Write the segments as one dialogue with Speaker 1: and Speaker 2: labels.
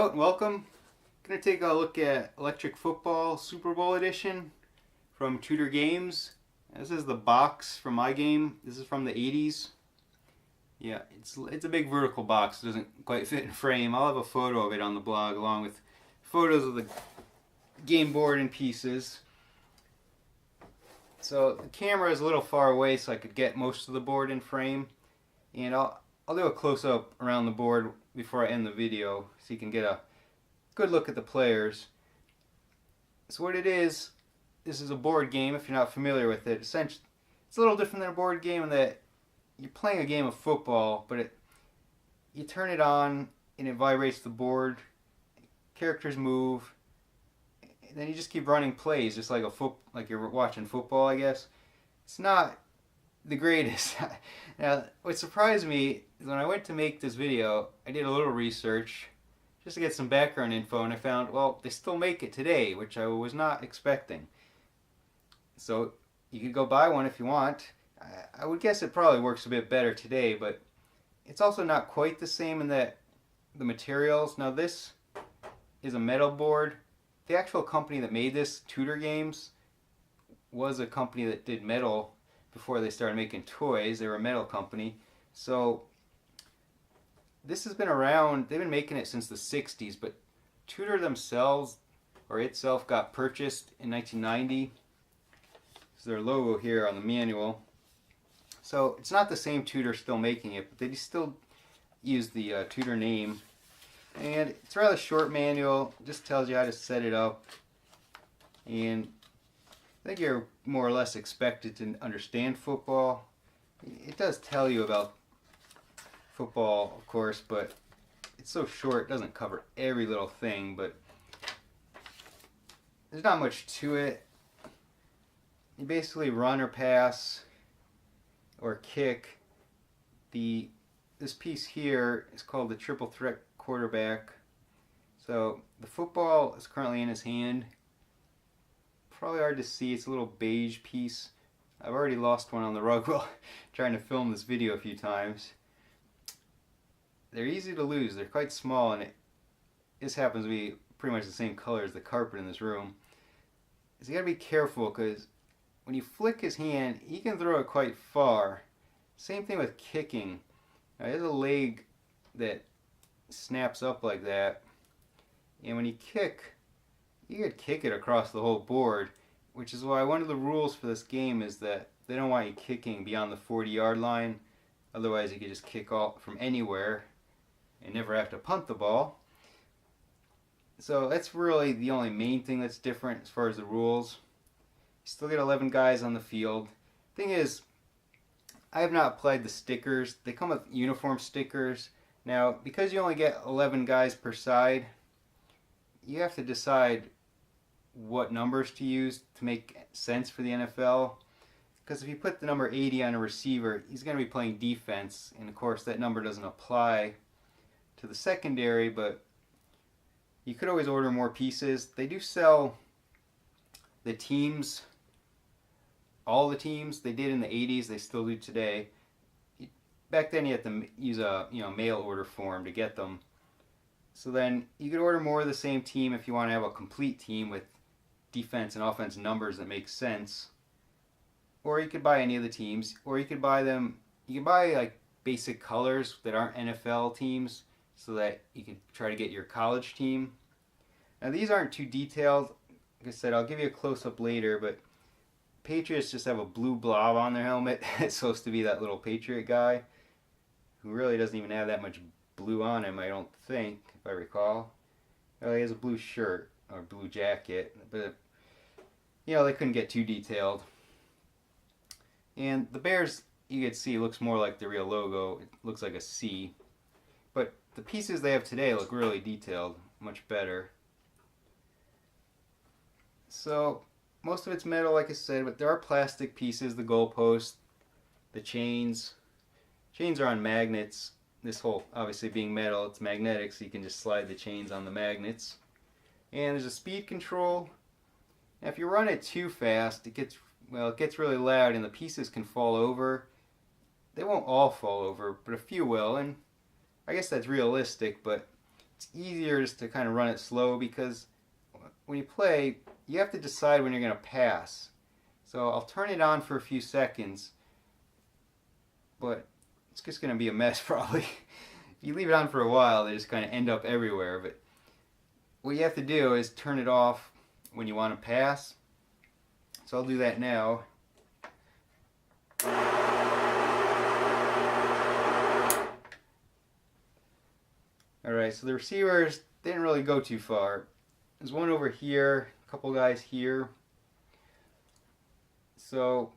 Speaker 1: Hello and welcome. Going to take a look at Electric Football Super Bowl Edition from Tudor Games. This is the box from my game. This is from the 80s. Yeah, it's a big vertical box. It doesn't quite fit in frame. I'll have a photo of it on the blog along with photos of the game board and pieces. So the camera is a little far away so I could get most of the board in frame. And I'll do a close-up around the board before I end the video so you can get a good look at the players. So what it is, this is a board game if you're not familiar with it. Essentially, it's a little different than a board game in that you're playing a game of football, but you turn it on and it vibrates the board, characters move, and then you just keep running plays just like like you're watching football, I guess. It's not the greatest. Now, what surprised me is when I went to make this video, I did a little research just to get some background info, and I found, well, they still make it today, which I was not expecting. So you could go buy one if you want. I would guess it probably works a bit better today, but it's also not quite the same in that the materials. Now this is a metal board. The actual company that made this, Tudor Games, was a company that did metal before they started making toys. They were a metal company. So this has been around, they've been making it since the 60s, but Tudor themselves, or itself, got purchased in 1990. This is their logo here on the manual. So it's not the same Tudor still making it, but they still use the Tudor name. And it's a rather short manual, just tells you how to set it up. And I think you're more or less expected to understand football. It does tell you about football, of course, but it's so short, it doesn't cover every little thing, but there's not much to it. You basically run or pass or kick. This piece here is called the triple threat quarterback. So the football is currently in his hand. Probably hard to see, it's a little beige piece. I've already lost one on the rug while trying to film this video a few times. They're easy to lose, they're quite small, and this happens to be pretty much the same color as the carpet in this room. So you gotta be careful, because when you flick his hand, he can throw it quite far. Same thing with kicking. Now, there's a leg that snaps up like that, and when you kick, you could kick it across the whole board, which is why one of the rules for this game is that they don't want you kicking beyond the 40-yard line. Otherwise, you could just kick off from anywhere and never have to punt the ball. So that's really the only main thing that's different as far as the rules. You still get 11 guys on the field. Thing is, I have not applied the stickers. They come with uniform stickers. Now, because you only get 11 guys per side, you have to decide what numbers to use to make sense for the NFL. Because if you put the number 80 on a receiver, he's going to be playing defense, and of course that number doesn't apply to the secondary, but you could always order more pieces. They do sell the teams, all the teams. They did in the 80s, they still do today. Back then you had to use a mail order form to get them. So then you could order more of the same team if you want to have a complete team with defense and offense numbers that make sense. Or you could buy any of the teams, or you could buy like basic colors that aren't NFL teams so that you can try to get your college team. Now these aren't too detailed. Like I said, I'll give you a close-up later, but Patriots just have a blue blob on their helmet. It's supposed to be that little Patriot guy who really doesn't even have that much blue on him, I don't think, if I recall. Well, he has a blue shirt or blue jacket, but they couldn't get too detailed. And the Bears, you can see, looks more like the real logo. It looks like a C. But the pieces they have today look really detailed, much better. So most of it's metal, like I said, but there are plastic pieces, the goalpost, the chains. Chains are on magnets. This whole, obviously being metal, it's magnetic, so you can just slide the chains on the magnets. And there's a speed control. Now if you run it too fast, it gets really loud and the pieces can fall over. They won't all fall over, but a few will, and I guess that's realistic, but it's easier just to kind of run it slow, because when you play, you have to decide when you're going to pass. So I'll turn it on for a few seconds, but it's just going to be a mess probably. If you leave it on for a while, they just kind of end up everywhere. But what you have to do is turn it off when you want to pass. So I'll do that now. Alright, so the receivers didn't really go too far. There's one over here, a couple guys here. So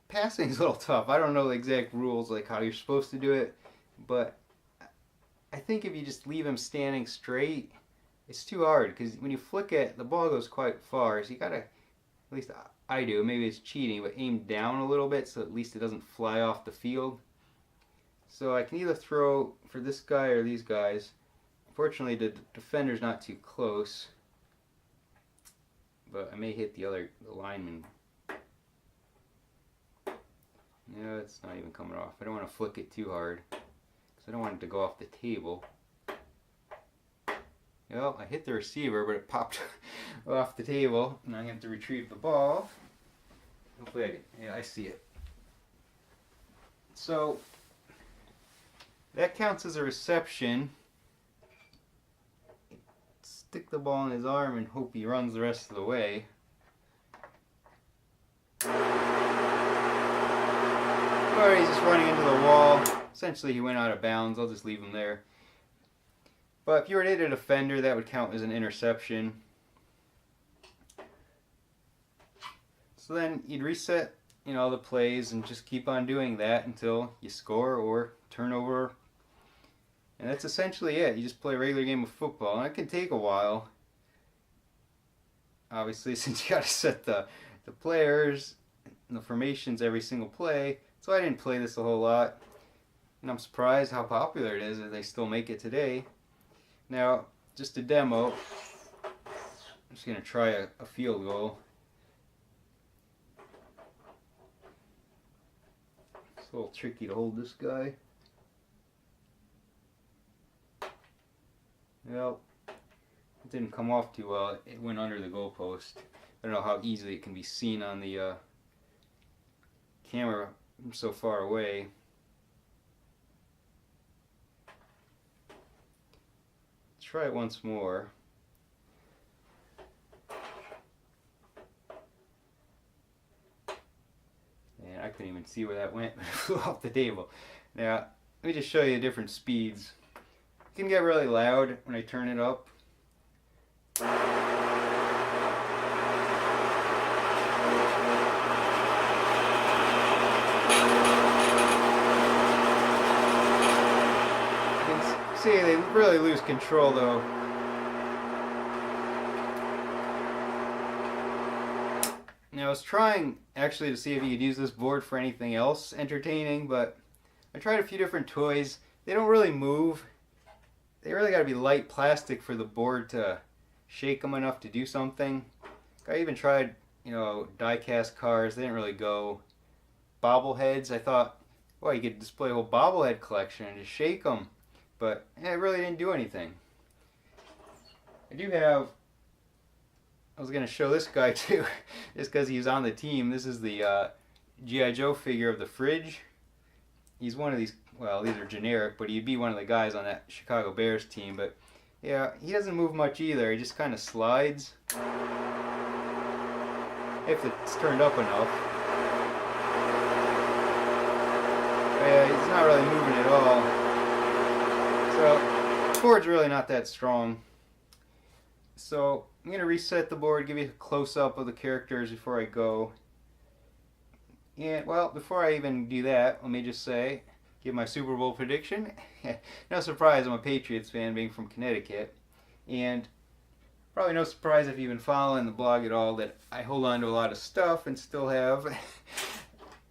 Speaker 1: passing is a little tough. I don't know the exact rules, like how you're supposed to do it, but I think if you just leave him standing straight, it's too hard, because when you flick it, the ball goes quite far. So you gotta, at least I do, maybe it's cheating, but aim down a little bit so at least it doesn't fly off the field. So I can either throw for this guy or these guys. Unfortunately, the defender's not too close, but I may hit the lineman. No, it's not even coming off. I don't want to flick it too hard, because I don't want it to go off the table. Well, I hit the receiver, but it popped off the table, and I'm going to have to retrieve the ball. Hopefully I see it. So that counts as a reception. Stick the ball in his arm and hope he runs the rest of the way. Or he's just running into the wall. Essentially he went out of bounds. I'll just leave him there. But if you were to hit a defender, that would count as an interception. So then you'd reset, the plays and just keep on doing that until you score or turnover. And that's essentially it. You just play a regular game of football, and it can take a while. Obviously, since you got to set the players and the formations every single play. So I didn't play this a whole lot. And I'm surprised how popular it is that they still make it today. Now, just a demo. I'm just going to try a field goal. It's a little tricky to hold this guy. Well, it didn't come off too well. It went under the goalpost. I don't know how easily it can be seen on the camera from so far away. Let's try it once more. And I couldn't even see where that went, but it flew off the table. Now, let me just show you different speeds. It can get really loud when I turn it up. You can see they really lose control though. Now I was trying actually to see if you could use this board for anything else entertaining, but I tried a few different toys. They don't really move. They really got to be light plastic for the board to shake them enough to do something. I even tried, die-cast cars. They didn't really go. Bobbleheads, I thought, well, you could display a whole bobblehead collection and just shake them. But it really didn't do anything. I was going to show this guy too, just because he's on the team. This is the G.I. Joe figure of the Fridge. He's one of these. Well, these are generic, but he'd be one of the guys on that Chicago Bears team. But yeah, he doesn't move much either. He just kind of slides. If it's turned up enough. But yeah, he's not really moving at all. So the board's really not that strong. So I'm going to reset the board, give you a close-up of the characters before I go. And, well, before I even do that, let me just say, give my Super Bowl prediction. No surprise, I'm a Patriots fan, being from Connecticut. And probably no surprise if you've been following the blog at all that I hold on to a lot of stuff and still have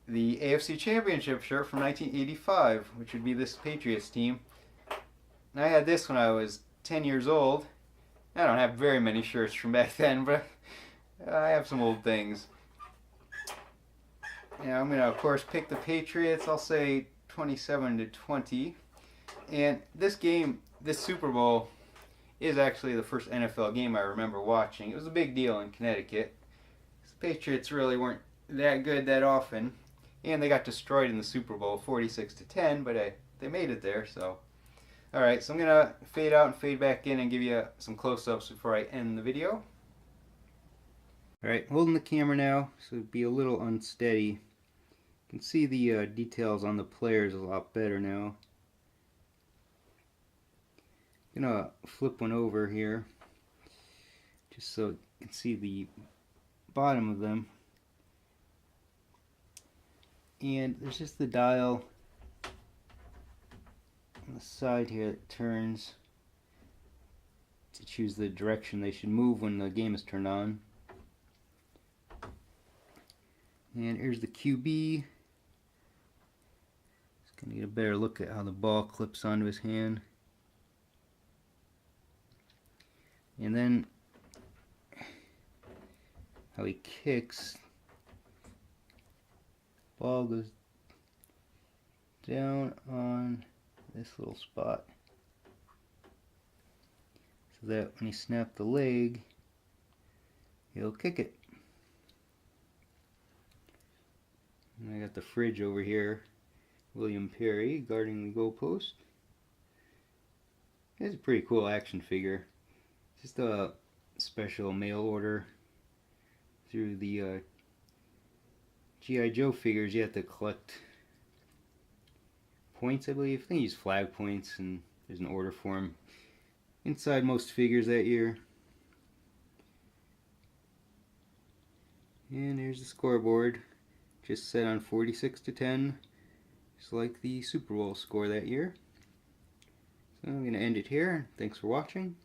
Speaker 1: the AFC Championship shirt from 1985, which would be this Patriots team. And I had this when I was 10 years old. I don't have very many shirts from back then, but I have some old things. Yeah, I'm going to, of course, pick the Patriots. I'll say 27-20. And this game, this Super Bowl is actually the first NFL game I remember watching. It was a big deal in Connecticut. The Patriots really weren't that good that often, and they got destroyed in the Super Bowl, 46-10. But they made it there. So, all right. So I'm gonna fade out and fade back in and give you some close-ups before I end the video. All right, holding the camera now, so it'd be a little unsteady. You can see the details on the players a lot better now. I'm gonna flip one over here, just so you can see the bottom of them. And there's just the dial on the side here that turns to choose the direction they should move when the game is turned on. And here's the QB. Just gonna get a better look at how the ball clips onto his hand. And then how he kicks. Ball goes down on this little spot, so that when he snaps the leg, he'll kick it. And I got the fridge over here, William Perry guarding the goalpost. It's a pretty cool action figure. Just a special mail order through the G.I. Joe figures. You have to collect points, I believe. I think you use flag points, and there's an order form inside most figures that year. And here's the scoreboard, just set on 46-10, just like the Super Bowl score that year. So I'm going to end it here. Thanks for watching.